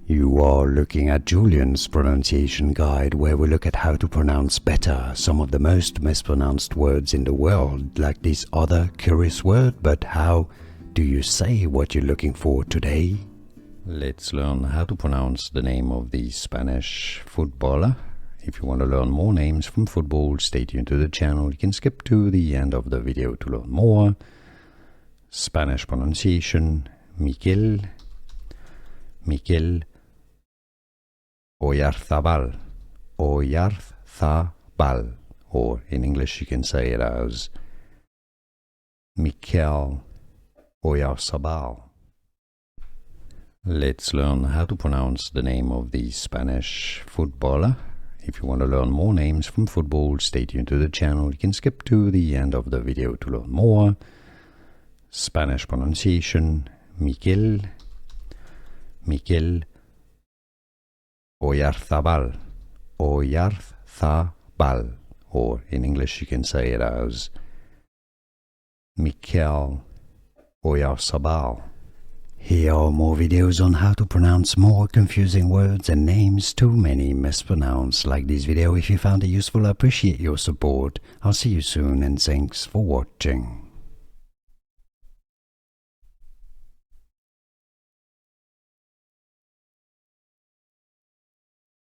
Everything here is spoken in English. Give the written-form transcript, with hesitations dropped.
You are looking at Julian's pronunciation guide, where we look at how to pronounce better some of the most mispronounced words in the world, like this other curious word. But how do you say what you're looking for today? Let's learn how to pronounce the name of the Spanish footballer. If you want to learn more names from football, stay tuned to the channel. You can skip to the end of the video to learn more. Spanish pronunciation: Mikel Oyarzabal, Oyarzabal, or in English you can say it as Mikel Oyarzabal. Let's learn how to pronounce the name of the Spanish footballer. If you want to learn more names from football, stay tuned to the channel. You can skip to the end of the video to learn more. Spanish pronunciation: Mikel Oyarzabal, Oyarzabal, or in English you can say it as Mikel Oyarzabal. Here are more videos on how to pronounce more confusing words and names too many mispronounced. Like this video if you found it useful. I appreciate your support. I'll see you soon and thanks for watching.